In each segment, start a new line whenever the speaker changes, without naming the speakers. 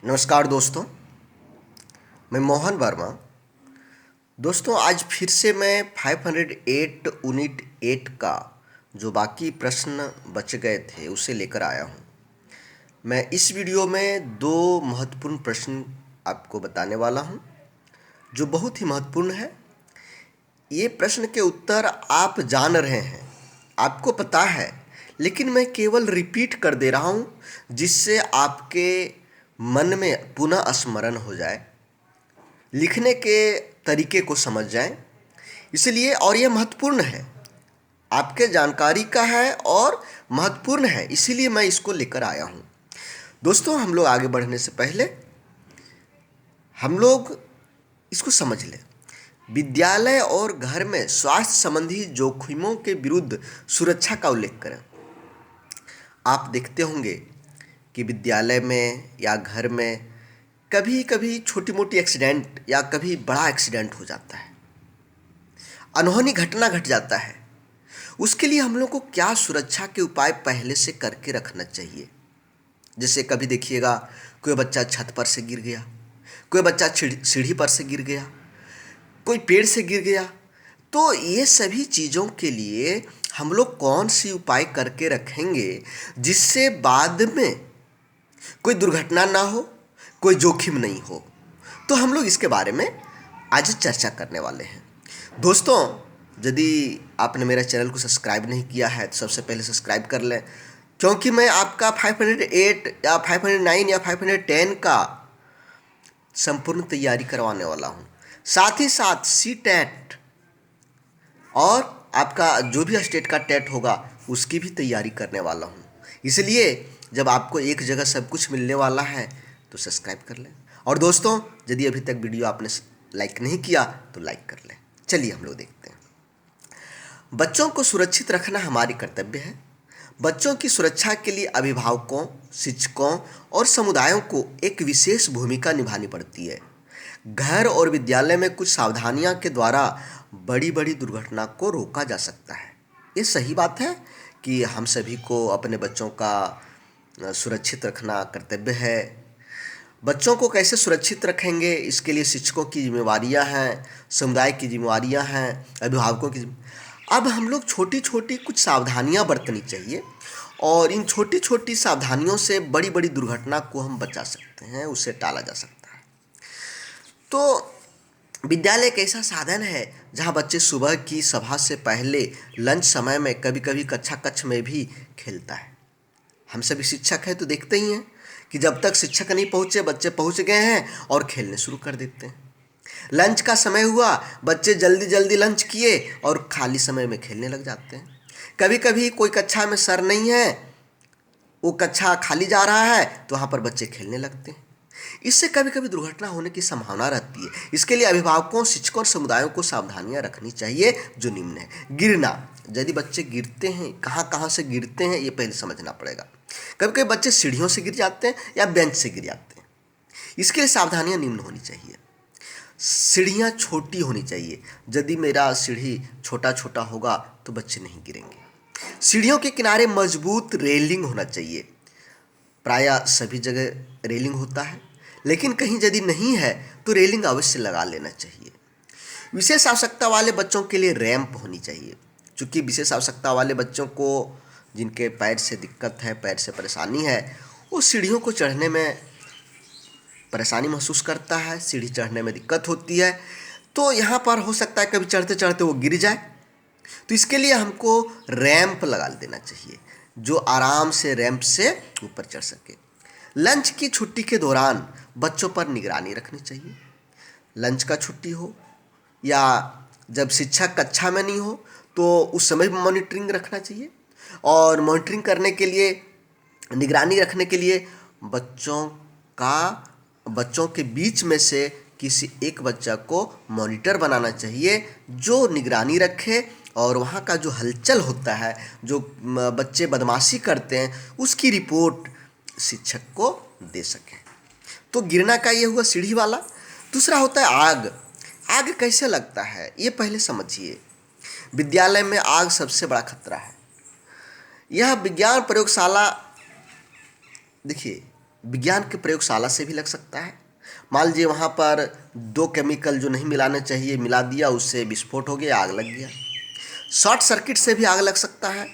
नमस्कार दोस्तों, मैं मोहन वर्मा। दोस्तों, आज फिर से मैं 508 यूनिट 8 का जो बाकी प्रश्न बच गए थे उसे लेकर आया हूँ। मैं इस वीडियो में दो महत्वपूर्ण प्रश्न आपको बताने वाला हूँ जो बहुत ही महत्वपूर्ण है। ये प्रश्न के उत्तर आप जान रहे हैं, आपको पता है, लेकिन मैं केवल रिपीट कर दे रहा हूँ जिससे आपके मन में पुनः स्मरण हो जाए, लिखने के तरीके को समझ जाएं। इसलिए और ये महत्वपूर्ण है, आपके जानकारी का है और महत्वपूर्ण है, इसीलिए मैं इसको लेकर आया हूँ। दोस्तों, हम लोग आगे बढ़ने से पहले हम लोग इसको समझ लें। विद्यालय और घर में स्वास्थ्य संबंधी जोखिमों के विरुद्ध सुरक्षा का उल्लेख करें। आप देखते होंगे कि विद्यालय में या घर में कभी कभी छोटी मोटी एक्सीडेंट या कभी बड़ा एक्सीडेंट हो जाता है, अनहोनी घटना घट जाता है। उसके लिए हम लोग को क्या सुरक्षा के उपाय पहले से करके रखना चाहिए। जैसे कभी देखिएगा, कोई बच्चा छत पर से गिर गया, कोई बच्चा सीढ़ी पर से गिर गया, कोई पेड़ से गिर गया। तो ये सभी चीज़ों के लिए हम लोग कौन सी उपाय करके रखेंगे जिससे बाद में कोई दुर्घटना ना हो, कोई जोखिम नहीं हो। तो हम लोग इसके बारे में आज चर्चा करने वाले हैं। दोस्तों, यदि आपने मेरा चैनल को सब्सक्राइब नहीं किया है तो सबसे पहले सब्सक्राइब कर लें, क्योंकि मैं आपका 508 या 509 या 510 का संपूर्ण तैयारी करवाने वाला हूँ। साथ ही साथ सी टेट और आपका जो भी स्टेट का टेट होगा उसकी भी तैयारी करने वाला हूँ। इसलिए जब आपको एक जगह सब कुछ मिलने वाला है तो सब्सक्राइब कर लें। और दोस्तों, यदि अभी तक वीडियो आपने लाइक नहीं किया तो लाइक कर लें। चलिए हम लोग देखते हैं। बच्चों को सुरक्षित रखना हमारी कर्तव्य है। बच्चों की सुरक्षा के लिए अभिभावकों, शिक्षकों और समुदायों को एक विशेष भूमिका निभानी पड़ती है। घर और विद्यालय में कुछ सावधानियां के द्वारा बड़ी बड़ी दुर्घटना को रोका जा सकता है। ये सही बात है कि हम सभी को अपने बच्चों का सुरक्षित रखना कर्तव्य है। बच्चों को कैसे सुरक्षित रखेंगे, इसके लिए शिक्षकों की जिम्मेवारियां हैं, समुदाय की जिम्मेवारियां हैं, अभिभावकों की अब हम लोग छोटी छोटी कुछ सावधानियां बरतनी चाहिए और इन छोटी छोटी सावधानियों से बड़ी बड़ी दुर्घटना को हम बचा सकते हैं, उसे टाला जा सकता है। तो विद्यालय एक ऐसा साधन है जहाँ बच्चे सुबह की सभा से पहले लंच समय में कभी कभी कक्षा कक्ष में भी खेलता है। हम सभी शिक्षक हैं तो देखते ही हैं कि जब तक शिक्षक नहीं पहुँचे बच्चे पहुँच गए हैं और खेलने शुरू कर देते हैं। लंच का समय हुआ, बच्चे जल्दी जल्दी लंच किए और खाली समय में खेलने लग जाते हैं। कभी कभी कोई कक्षा में सर नहीं है, वो कक्षा खाली जा रहा है तो वहाँ पर बच्चे खेलने लगते हैं। इससे कभी कभी दुर्घटना होने की संभावना रहती है। इसके लिए अभिभावकों, शिक्षकों और समुदायों को सावधानियां रखनी चाहिए जो निम्न है। गिरना, यदि बच्चे गिरते हैं, कहाँ कहाँ से गिरते हैं ये पहले समझना पड़ेगा। कभी कभी बच्चे सीढ़ियों से गिर जाते हैं या बेंच से गिर जाते हैं। इसके लिए सावधानियां निम्न होनी चाहिए। सीढ़ियाँ छोटी होनी चाहिए। यदि मेरा सीढ़ी छोटा छोटा होगा तो बच्चे नहीं गिरेंगे। सीढ़ियों के किनारे मजबूत रेलिंग होना चाहिए। प्रायः सभी जगह रेलिंग होता है, लेकिन कहीं यदि नहीं है तो रेलिंग अवश्य लगा लेना चाहिए। विशेष आवश्यकता वाले बच्चों के लिए रैंप होनी चाहिए। चूँकि विशेष आवश्यकता वाले बच्चों को, जिनके पैर से दिक्कत है, पैर से परेशानी है, वो सीढ़ियों को चढ़ने में परेशानी महसूस करता है, सीढ़ी चढ़ने में दिक्कत होती है। तो यहाँ पर हो सकता है कभी चढ़ते चढ़ते वो गिर जाए, तो इसके लिए हमको रैंप लगा देना चाहिए जो आराम से रैंप से ऊपर चढ़ सके। लंच की छुट्टी के दौरान बच्चों पर निगरानी रखनी चाहिए। लंच का छुट्टी हो या जब शिक्षक कक्षा में नहीं हो तो उस समय भी मॉनिटरिंग रखना चाहिए। और मॉनिटरिंग करने के लिए, निगरानी रखने के लिए बच्चों के बीच में से किसी एक बच्चा को मॉनिटर बनाना चाहिए जो निगरानी रखे और वहाँ का जो हलचल होता है, जो बच्चे बदमाशी करते हैं, उसकी रिपोर्ट शिक्षक को दे सकें। तो गिरना का ये हुआ सीढ़ी वाला। दूसरा होता है आग। आग कैसे लगता है ये पहले समझिए। विद्यालय में आग सबसे बड़ा खतरा है। यह विज्ञान प्रयोगशाला, देखिए, विज्ञान की प्रयोगशाला से भी लग सकता है। मान लीजिए वहाँ पर दो केमिकल जो नहीं मिलाना चाहिए मिला दिया, उससे विस्फोट हो गया, आग लग गया। शॉर्ट सर्किट से भी आग लग सकता है,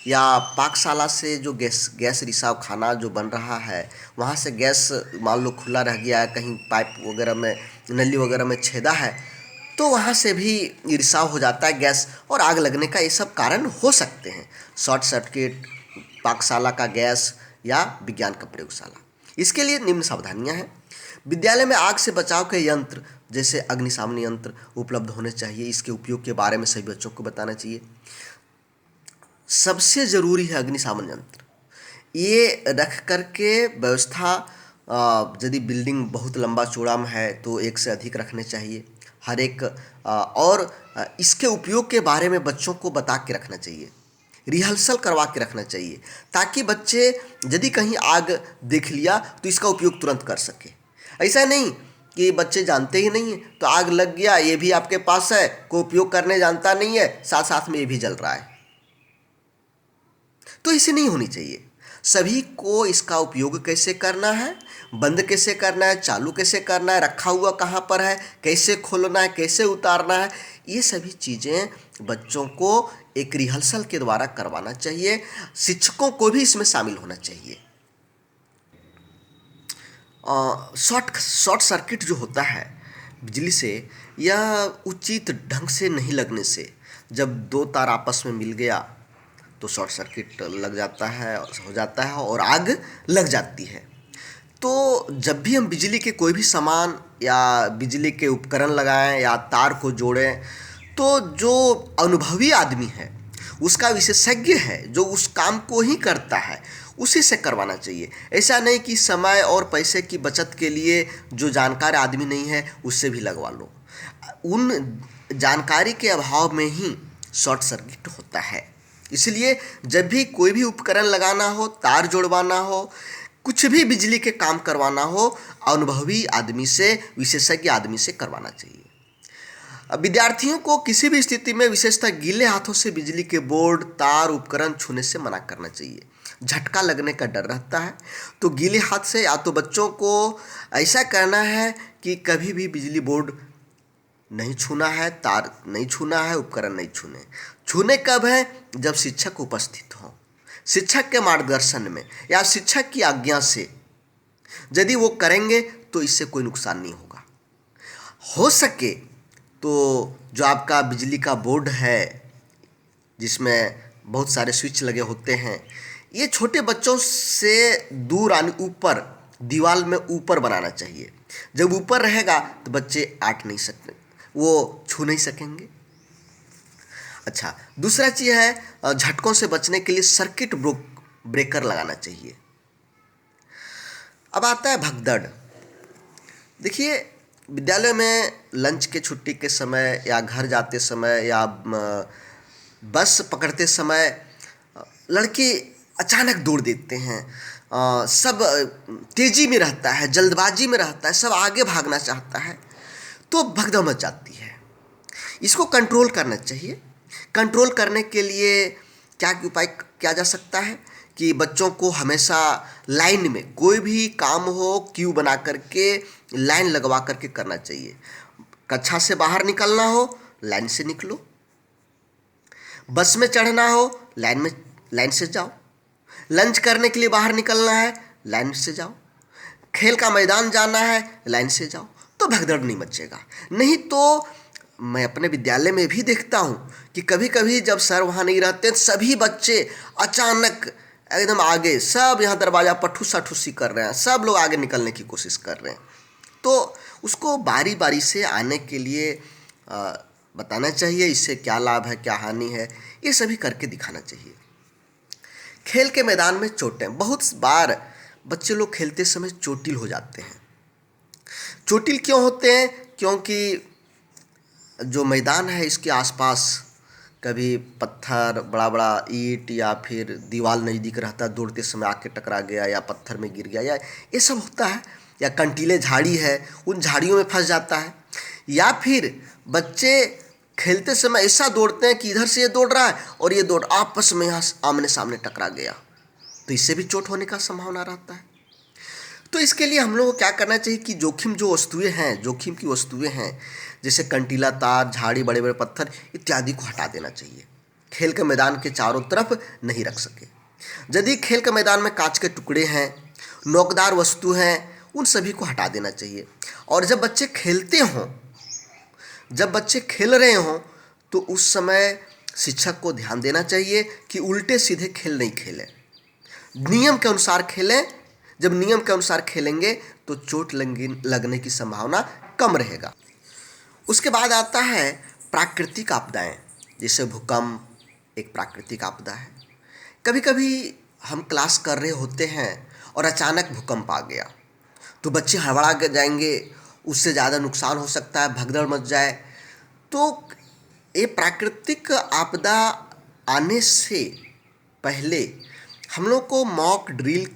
या पाकशाला से जो गैस रिसाव खाना जो बन रहा है वहाँ से गैस मान लो खुला रह गया है, कहीं पाइप वगैरह में नली वगैरह में छेदा है, तो वहाँ से भी रिसाव हो जाता है गैस और आग लगने का ये सब कारण हो सकते हैं। शॉर्ट सर्किट, पाकशाला का गैस या विज्ञान का प्रयोगशाला। इसके लिए निम्न सावधानियां हैं। विद्यालय में आग से बचाव के यंत्र जैसे अग्निशमन यंत्र उपलब्ध होने चाहिए। इसके उपयोग के बारे में सभी बच्चों को बताना चाहिए। सबसे ज़रूरी है अग्निशमन यंत्र। ये रख करके व्यवस्था, यदि बिल्डिंग बहुत लंबा चौड़ा में है तो एक से अधिक रखने चाहिए हर एक, और इसके उपयोग के बारे में बच्चों को बता के रखना चाहिए, रिहर्सल करवा के रखना चाहिए, ताकि बच्चे यदि कहीं आग देख लिया तो इसका उपयोग तुरंत कर सके। ऐसा नहीं कि बच्चे जानते ही नहीं है तो आग लग गया, ये भी आपके पास है, कोई उपयोग करने जानता नहीं है, साथ साथ में ये भी जल रहा है, तो इसे नहीं होनी चाहिए। सभी को इसका उपयोग कैसे करना है, बंद कैसे करना है, चालू कैसे करना है, रखा हुआ कहाँ पर है, कैसे खोलना है, कैसे उतारना है, ये सभी चीज़ें बच्चों को एक रिहर्सल के द्वारा करवाना चाहिए। शिक्षकों को भी इसमें शामिल होना चाहिए। शॉर्ट सर्किट जो होता है बिजली से, या उचित ढंग से नहीं लगने से, जब दो तार आपस में मिल गया तो शॉर्ट सर्किट लग जाता है, हो जाता है और आग लग जाती है। तो जब भी हम बिजली के कोई भी सामान या बिजली के उपकरण लगाएं या तार को जोड़ें, तो जो अनुभवी आदमी है, उसका विशेषज्ञ है, जो उस काम को ही करता है, उसी से करवाना चाहिए। ऐसा नहीं कि समय और पैसे की बचत के लिए जो जानकार आदमी नहीं है उससे भी लगवा लो। उन जानकारी के अभाव में ही शॉर्ट सर्किट होता है। इसलिए जब भी कोई भी उपकरण लगाना हो, तार जोड़वाना हो, कुछ भी बिजली के काम करवाना हो, अनुभवी आदमी से, विशेषज्ञ आदमी से करवाना चाहिए। अब विद्यार्थियों को किसी भी स्थिति में विशेषतः गीले हाथों से बिजली के बोर्ड, तार, उपकरण छूने से मना करना चाहिए। झटका लगने का डर रहता है, तो गीले हाथ से या तो बच्चों को ऐसा करना है कि कभी भी बिजली बोर्ड नहीं छूना है, तार नहीं छूना है, उपकरण नहीं छूने। छूने कब है? जब शिक्षक उपस्थित हों, शिक्षक के मार्गदर्शन में या शिक्षक की आज्ञा से। यदि वो करेंगे तो इससे कोई नुकसान नहीं होगा। हो सके तो जो आपका बिजली का बोर्ड है जिसमें बहुत सारे स्विच लगे होते हैं, ये छोटे बच्चों से दूर आने, ऊपर दीवार में ऊपर बनाना चाहिए। जब ऊपर रहेगा तो बच्चे आट नहीं सकते, वो छू नहीं सकेंगे। अच्छा, दूसरा चीज़ है झटकों से बचने के लिए सर्किट ब्रेकर लगाना चाहिए। अब आता है भगदड़। देखिए, विद्यालय में लंच के छुट्टी के समय या घर जाते समय या बस पकड़ते समय लड़के अचानक दौड़ देते हैं। सब तेज़ी में रहता है, जल्दबाजी में रहता है, सब आगे भागना चाहता है, तो भगदड़ मच जाती है। इसको कंट्रोल करना चाहिए। कंट्रोल करने के लिए क्या उपाय किया जा सकता है कि बच्चों को हमेशा लाइन में, कोई भी काम हो क्यू बना करके लाइन लगवा करके करना चाहिए। कक्षा से बाहर निकलना हो, लाइन से निकलो। बस में चढ़ना हो, लाइन से जाओ। लंच करने के लिए बाहर निकलना है, लाइन से जाओ। खेल का मैदान जाना है, लाइन से जाओ, तो भगदड़ नहीं मचेगा। नहीं तो मैं अपने विद्यालय में भी देखता हूँ कि कभी कभी जब सर वहाँ नहीं रहते, सभी बच्चे अचानक एकदम आगे, सब यहाँ दरवाज़ा पर ठुस्सा-ठुस्सी कर रहे हैं, सब लोग आगे निकलने की कोशिश कर रहे हैं। तो उसको बारी बारी से आने के लिए बताना चाहिए, इससे क्या लाभ है, क्या हानि है, ये सभी करके दिखाना चाहिए। खेल के मैदान में चोटें, बहुत बार बच्चे लोग खेलते समय चोटिल हो जाते हैं। चोटिल क्यों होते हैं? क्योंकि जो मैदान है इसके आसपास कभी पत्थर, बड़ा बड़ा ईंट या फिर दीवार नज़दीक रहता है, दौड़ते समय आके टकरा गया या पत्थर में गिर गया, या ये सब होता है। या कंटीले झाड़ी है, उन झाड़ियों में फंस जाता है। या फिर बच्चे खेलते समय ऐसा दौड़ते हैं कि इधर से ये दौड़ रहा है और ये दौड़ आपस में यहाँ आमने सामने टकरा गया, तो इससे भी चोट होने का संभावना रहता है। तो इसके लिए हम लोग को क्या करना चाहिए कि जोखिम जो वस्तुएं हैं, जोखिम की वस्तुएं हैं, जैसे कंटीला तार, झाड़ी, बड़े बड़े पत्थर इत्यादि को हटा देना चाहिए। खेल के मैदान के चारों तरफ नहीं रख सके। यदि खेल के मैदान में कांच के टुकड़े हैं, नोकदार वस्तु हैं, उन सभी को हटा देना चाहिए। और जब बच्चे खेलते हों, जब बच्चे खेल रहे हों, तो उस समय शिक्षक को ध्यान देना चाहिए कि उल्टे सीधे खेल नहीं खेलें, नियम के अनुसार खेलें। जब नियम के अनुसार खेलेंगे तो चोट लगने की संभावना कम रहेगा। उसके बाद आता है प्राकृतिक आपदाएं, जैसे भूकंप एक प्राकृतिक आपदा है। कभी कभी हम क्लास कर रहे होते हैं और अचानक भूकंप आ गया, तो बच्चे हड़बड़ा के जाएंगे, उससे ज़्यादा नुकसान हो सकता है, भगदड़ मच जाए। तो ये प्राकृतिक आपदा आने से पहले हम लोग को मॉक ड्रिल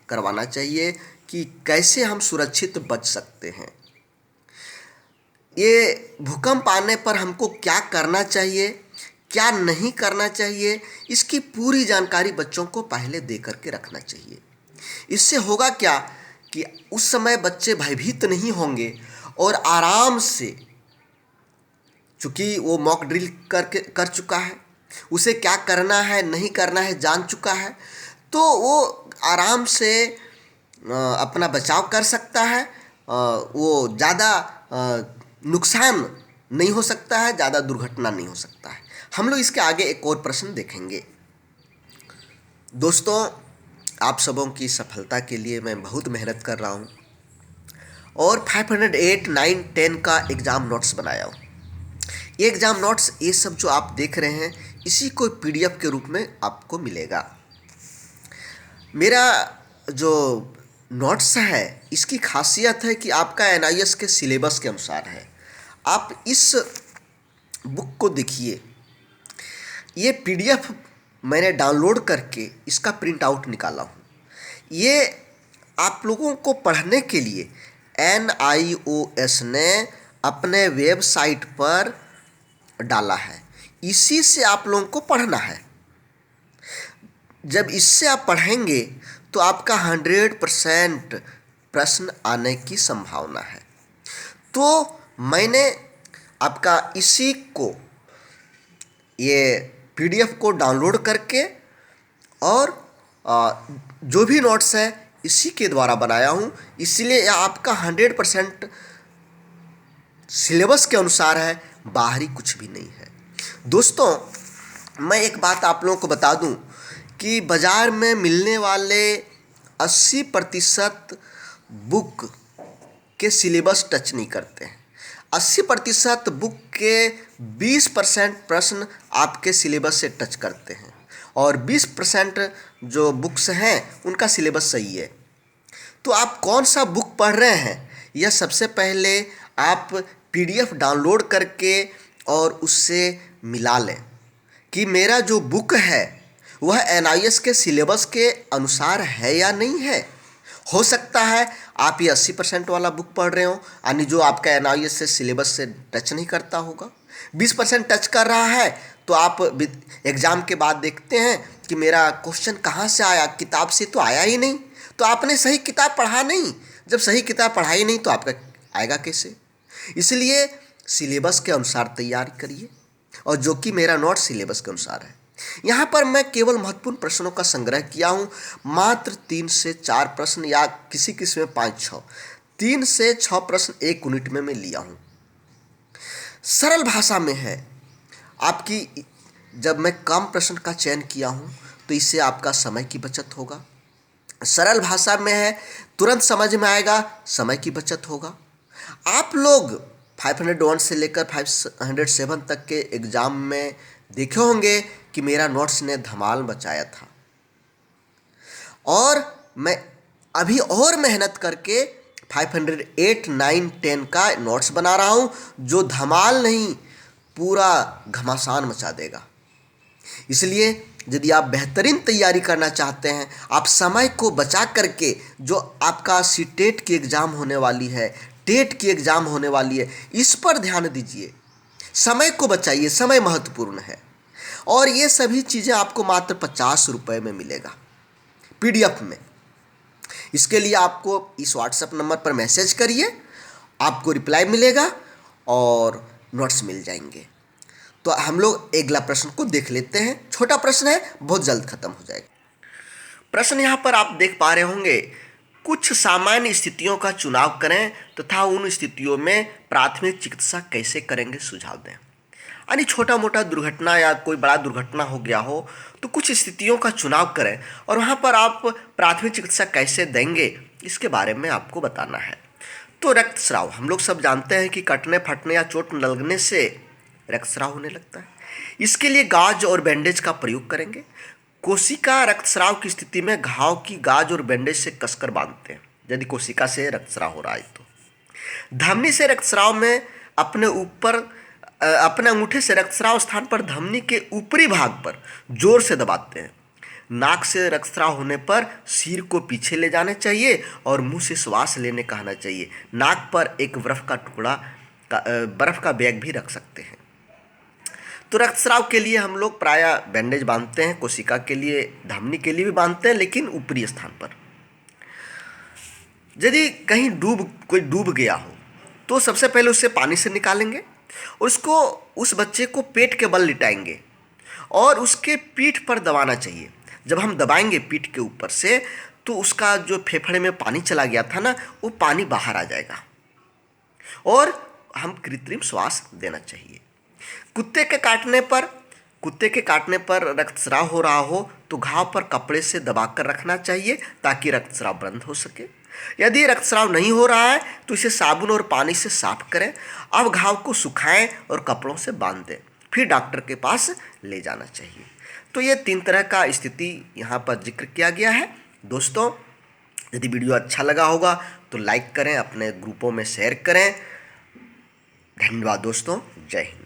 करवाना चाहिए कि कैसे हम सुरक्षित बच सकते हैं। ये भूकंप आने पर हमको क्या करना चाहिए, क्या नहीं करना चाहिए, इसकी पूरी जानकारी बच्चों को पहले दे करके रखना चाहिए। इससे होगा क्या कि उस समय बच्चे भयभीत नहीं होंगे और आराम से, चूँकि वो मॉक ड्रिल कर चुका है, उसे क्या करना है नहीं करना है जान चुका है, तो वो आराम से अपना बचाव कर सकता है। वो ज़्यादा नुकसान नहीं हो सकता है, ज़्यादा दुर्घटना नहीं हो सकता है। हम लोग इसके आगे एक और प्रश्न देखेंगे। दोस्तों, आप सबों की सफलता के लिए मैं बहुत मेहनत कर रहा हूँ और 508, 9, 10 का एग्ज़ाम नोट्स बनाया हूँ। ये एग्ज़ाम नोट्स, ये सब जो आप देख रहे हैं, इसी को पीडीएफ के रूप में आपको मिलेगा। मेरा जो नोट्स है, इसकी खासियत है कि आपका एनआईएस के सिलेबस के अनुसार है। आप इस बुक को देखिए, ये पीडीएफ मैंने डाउनलोड करके इसका प्रिंट आउट निकाला हूँ। ये आप लोगों को पढ़ने के लिए NIOS ने अपने वेबसाइट पर डाला है, इसी से आप लोगों को पढ़ना है। जब इससे आप पढ़ेंगे तो आपका 100% प्रश्न आने की संभावना है। तो मैंने आपका इसी को, ये पीडीएफ को डाउनलोड करके और जो भी नोट्स है इसी के द्वारा बनाया हूँ, इसलिए आपका 100% सिलेबस के अनुसार है, बाहरी कुछ भी नहीं है। दोस्तों, मैं एक बात आप लोगों को बता दूं कि बाज़ार में मिलने वाले 80% बुक के सिलेबस टच नहीं करते हैं। 80% बुक के 20% प्रश्न आपके सिलेबस से टच करते हैं और 20% जो बुक्स हैं उनका सिलेबस सही है। तो आप कौन सा बुक पढ़ रहे हैं, यह सबसे पहले आप पीडीएफ डाउनलोड करके और उससे मिला लें कि मेरा जो बुक है वह एनआईएस के सिलेबस के अनुसार है या नहीं है। हो सकता है आप ये 80% वाला बुक पढ़ रहे हो, यानी जो आपका एनआईएस से सिलेबस से टच नहीं करता होगा। 20% टच कर रहा है तो आप एग्ज़ाम के बाद देखते हैं कि मेरा क्वेश्चन कहाँ से आया, किताब से तो आया ही नहीं। तो आपने सही किताब पढ़ा नहीं। जब सही किताब पढ़ाई नहीं तो आपका आएगा कैसे? इसलिए सिलेबस के अनुसार तैयारी करिए, और जो कि मेरा नोट सिलेबस के अनुसार है। यहाँ पर मैं केवल महत्वपूर्ण प्रश्नों का संग्रह किया हूँ। मात्र 3 से 4 प्रश्न या किसी किसी में 5-6, 3 से 6 प्रश्न एक यूनिट में मैं लिया हूँ। सरल भाषा में है आपकी। जब मैं कम प्रश्न का चयन किया हूँ तो इससे आपका समय की बचत होगा। सरल भाषा में है, तुरंत समझ में आएगा, समय की बचत होगा। आप लोग 501 से लेकर 507 तक के एग्ज़ाम में देखे होंगे कि मेरा नोट्स ने धमाल मचाया था, और मैं अभी और मेहनत करके 508, 9, 10 का नोट्स बना रहा हूँ, जो धमाल नहीं पूरा घमासान मचा देगा। इसलिए यदि आप बेहतरीन तैयारी करना चाहते हैं, आप समय को बचा करके, जो आपका सीटेट की एग्ज़ाम होने वाली है, टेट की एग्ज़ाम होने वाली है, इस पर ध्यान दीजिए। समय को बचाइए, समय महत्वपूर्ण है। और ये सभी चीज़ें आपको मात्र 50 रुपये में मिलेगा पीडीएफ में। इसके लिए आपको इस व्हाट्सएप नंबर पर मैसेज करिए, आपको रिप्लाई मिलेगा और नोट्स मिल जाएंगे। तो हम लोग अगला प्रश्न को देख लेते हैं। छोटा प्रश्न है, बहुत जल्द खत्म हो जाएगा। प्रश्न यहाँ पर आप देख पा रहे होंगे, कुछ सामान्य स्थितियों का चुनाव करें तथा उन स्थितियों में प्राथमिक चिकित्सा कैसे करेंगे सुझाव दें। यानी छोटा मोटा दुर्घटना या कोई बड़ा दुर्घटना हो गया हो तो कुछ स्थितियों का चुनाव करें और वहाँ पर आप प्राथमिक चिकित्सा कैसे देंगे इसके बारे में आपको बताना है। तो रक्तस्राव, हम लोग सब जानते हैं कि कटने फटने या चोट लगने से रक्तस्राव होने लगता है। इसके लिए गाज और बैंडेज का प्रयोग करेंगे। कोशिका रक्तस्राव की स्थिति में घाव की गाज और बैंडेज से कसकर बांधते हैं यदि कोशिका से रक्तस्राव हो रहा है तो। धमनी से रक्तस्राव में अपने अंगूठे से रक्तस्राव स्थान पर धमनी के ऊपरी भाग पर जोर से दबाते हैं। नाक से रक्तस्राव होने पर सिर को पीछे ले जाना चाहिए और मुंह से श्वास लेने का आना चाहिए। नाक पर एक बर्फ का बैग भी रख सकते हैं। तो रक्तस्राव के लिए हम लोग प्रायः बैंडेज बांधते हैं, कोशिका के लिए, धमनी के लिए भी बांधते हैं, लेकिन ऊपरी स्थान पर। यदि कहीं कोई डूब गया हो तो सबसे पहले उसे पानी से निकालेंगे, उसको उस बच्चे को पेट के बल लिटाएंगे और उसके पीठ पर दबाना चाहिए। जब हम दबाएंगे पीठ के ऊपर से तो उसका जो फेफड़े में पानी चला गया था ना, वो पानी बाहर आ जाएगा और हम कृत्रिम श्वास देना चाहिए। कुत्ते के काटने पर रक्तस्राव हो रहा हो तो घाव पर कपड़े से दबाकर रखना चाहिए ताकि रक्तस्राव बंद हो सके। यदि रक्तस्राव नहीं हो रहा है तो इसे साबुन और पानी से साफ करें। अब घाव को सुखाएं और कपड़ों से बांध दें, फिर डॉक्टर के पास ले जाना चाहिए। तो ये 3 तरह का स्थिति यहाँ पर जिक्र किया गया है। दोस्तों, यदि वीडियो अच्छा लगा होगा तो लाइक करें, अपने ग्रुपों में शेयर करें। धन्यवाद दोस्तों, जय हिंद।